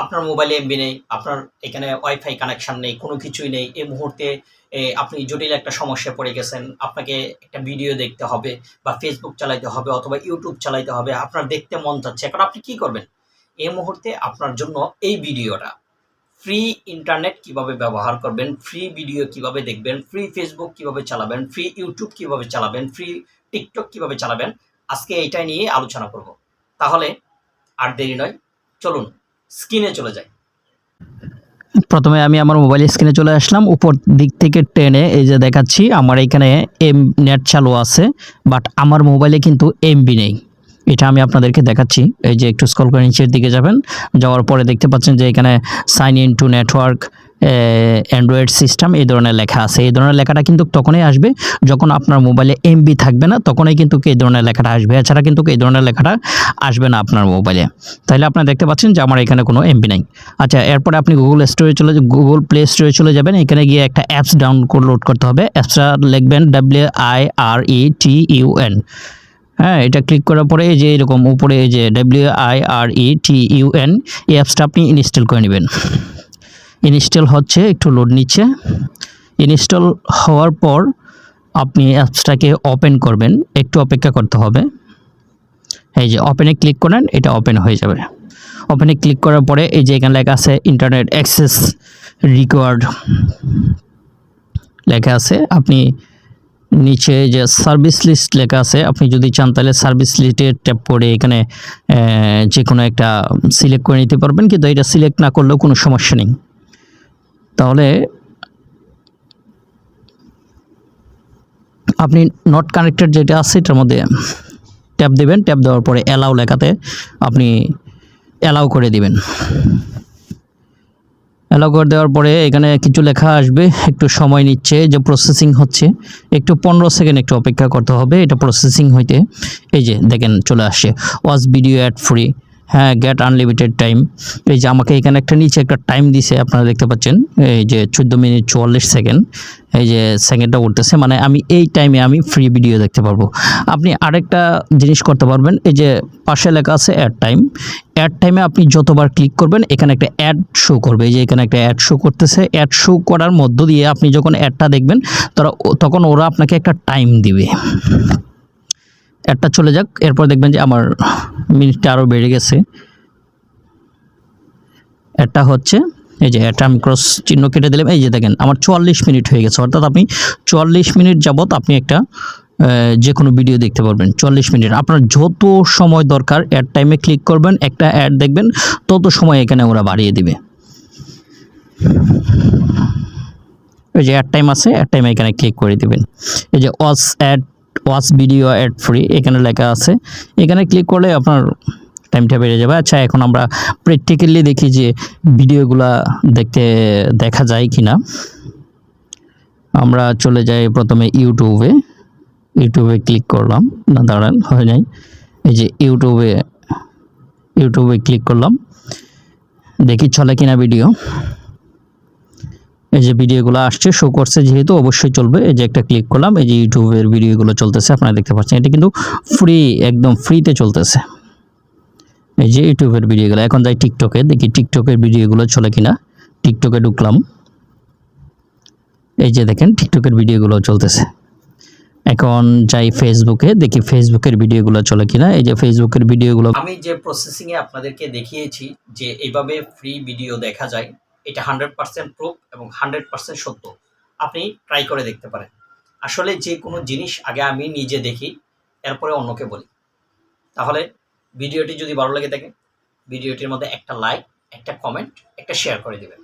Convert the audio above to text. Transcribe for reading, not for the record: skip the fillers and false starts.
আপনার মোবাইলে এমবি নেই, আপনার এখানে ওয়াইফাই কানেকশন নেই, কোনো কিছুই নেই। এই মুহূর্তে আপনি জটিল একটা সমস্যায় পড়ে গেছেন। আপনাকে একটা ভিডিও দেখতে হবে বা ফেসবুক চালাইতে হবে অথবা ইউটিউব চালাইতে হবে। আপনার দেখতে মন চাচ্ছে। এখন আপনি কি করবেন? এই মুহূর্তে আপনার জন্য এই ভিডিওটা। ফ্রি ইন্টারনেট কিভাবে ব্যবহার করবেন, ফ্রি ভিডিও কিভাবে দেখবেন, ফ্রি ফেসবুক কিভাবে চালাবেন, ফ্রি ইউটিউব কিভাবে চালাবেন, ফ্রি টিকটক কিভাবে চালাবেন, আজকে এইটাই নিয়ে আলোচনা করব। তাহলে আর দেরি নয়, চলুন স্ক্রিনে চলে যাই। প্রথমে আমি আমার মোবাইল স্ক্রিনে চলে আসলাম। উপর দিক থেকে টেনে এই যে দেখাচ্ছি আমার এখানে নেট চালু আছে, বাট আমার মোবাইলে কিন্তু এমবি নেই। এটা আমি আপনাদেরকে দেখাচ্ছি। এই যে একটু স্ক্রল করে নিচের দিকে যাবেন, যাওয়ার পরে দেখতে পাচ্ছেন যে এখানে sign in to network Android system এই ধরনের লেখা আছে। এই ধরনের লেখাটা কিন্তু তখনই আসবে যখন আপনার মোবাইলে এমবি থাকবে না, তখনই কিন্তু এই ধরনের লেখাটা আসবে। এছাড়া কিন্তু এই ধরনের লেখাটা আসবে না আপনার মোবাইলে। তাহলে আপনারা দেখতে পাচ্ছেন যে আমার এখানে কোনো এমবি নেই। আচ্ছা, এরপরে আপনি গুগল প্লে স্টোরে চলে যাবেন। এখানে গিয়ে একটা অ্যাপস ডাউনলোড করতে হবে। অ্যাপসটা লিখবেন WIRETUN। হ্যাঁ, এটা ক্লিক করার পরে এই যে এরকম উপরে এই যে WIRETUN এই অ্যাপসটা আপনি ইনস্টল করে নেবেন। ইনস্টল হচ্ছে, একটু লোড নিচ্ছে। ইনস্টল হওয়ার পর আপনি অ্যাপসটাকে ওপেন করবেন, একটু অপেক্ষা করতে হবে। এই যে ওপেনে ক্লিক করেন, এটা ওপেন হয়ে যাবে। ওপেনে ক্লিক করার পরে এই যে এখানে লেখা আছে ইন্টারনেট অ্যাক্সেস রিকোয়ার্ড লেখা আছে। আপনি নিচে যে সার্ভিস লিস্ট লেখা আছে, আপনি যদি চান তাহলে সার্ভিস লিস্টে ট্যাপ করে এখানে যে কোনো একটা সিলেক্ট করে নিতে পারবেন, কিন্তু এটা সিলেক্ট না করলেও কোনো সমস্যা নেই। তাহলে আপনি নট কানেক্টেড যেটা আছে এটার মধ্যে ট্যাপ দেবেন। ট্যাপ দেওয়ার পরে অ্যালাউ লেখাতে আপনি অ্যালাউ করে দিবেন। অ্যালাউ করে দেওয়ার পরে এখানে কিছু লেখা আসবে, একটু সময় নিচ্ছে, যে প্রসেসিং হচ্ছে, একটু 15 সেকেন্ড একটু অপেক্ষা করতে হবে এটা প্রসেসিং হইতে। এই যে দেখেন চলে আসছে ওয়াচ ভিডিও অ্যাড ফ্রি, হ্যাঁ, গেট আনলিমিটেড টাইম। এই যে আমাকে এখানে একটা নিচে একটা টাইম দিছে, আপনারা দেখতে পাচ্ছেন এই যে 14 মিনিট 44 সেকেন্ড। এই যে সেকেন্ডটা উঠতেছে, মানে আমি এই টাইমে আমি ফ্রি ভিডিও দেখতে পারবো। আপনি আরেকটা জিনিস করতে পারবেন, এই যে পাশে লেখা আছে অ্যাড টাইম। অ্যাড টাইমে আপনি যতবার ক্লিক করবেন এখানে একটা অ্যাড শো করবে। এই যে এখানে একটা অ্যাড শো করতেছে। অ্যাড শো করার মধ্য দিয়ে আপনি যখন অ্যাডটা দেখবেন তখন ওরা আপনাকে একটা টাইম দিবে। অ্যাডটা চলে যাক, এরপর দেখবেন যে আমার মিনিটটা আরও বেড়ে গেছে। অ্যাডটা হচ্ছে, এই যে অ্যাডটা আমি ক্রস চিহ্ন কেটে দিলাম। এই যে দেখেন আমার 44 মিনিট হয়ে গেছে, অর্থাৎ আপনি 44 মিনিট যাবত আপনি একটা যে কোনো ভিডিও দেখতে পারবেন। 44 মিনিট আপনার যত সময় দরকার অ্যাড টাইমে ক্লিক করবেন, একটা অ্যাড দেখবেন, তত সময় এখানে ওরা বাড়িয়ে দিবে। এই যে অ্যাড টাইম আছে, অ্যাড টাইমে এখানে ক্লিক করে দিবেন। এই যে ওয়াচ ভিডিও অ্যাড ফ্রি এখানে লেখা আছে, এখানে ক্লিক করলে আপনার টাইমটা বেড়ে যাবে। আচ্ছা, এখন আমরা প্র্যাকটিক্যালি দেখি যে ভিডিওগুলা দেখা যায় কি না। আমরা চলে যাই প্রথমে ইউটিউবে ক্লিক করলাম, না দাঁড়ান হয় নাই। এই যে ইউটিউবে ক্লিক করলাম, দেখি চলে কিনা ভিডিও। এই যে ভিডিওগুলো আসছে, শো করছে, যেহেতু অবশ্যই চলবে। এই যে একটা ক্লিক করলাম, এই যে ইউটিউবের ভিডিওগুলো চলতেছে, আপনারা দেখতে পাচ্ছেন। এটা কিন্তু ফ্রি, একদম ফ্রিতে চলতেছে। এই যে ইউটিউবের ভিডিওগুলো। এখন যাই টিকটকে, দেখি টিকটকের ভিডিওগুলো চলে কিনা। টিকটকে ঢুকলাম, এই যে দেখেন টিকটকের ভিডিওগুলো চলতেছে। এখন যাই ফেসবুকে, দেখি ফেসবুকের ভিডিওগুলো চলে কিনা। এই যে ফেসবুকের ভিডিওগুলো আমি যে প্রসেসিংয়ে আপনাদেরকে দেখিয়েছি যে এইভাবে ফ্রি ভিডিও দেখা যায়, এটা 100% প্রুফ এবং 100% সত্য। আপনি ট্রাই করে দেখতে পারেন। আসলে যে কোনো জিনিস আগে আমি নিজে দেখি, এরপরে অন্যকে বলি। তাহলে ভিডিওটি যদি ভালো লেগে থাকে, ভিডিওটির মধ্যে একটা লাইক, একটা কমেন্ট, একটা শেয়ার করে দেবেন।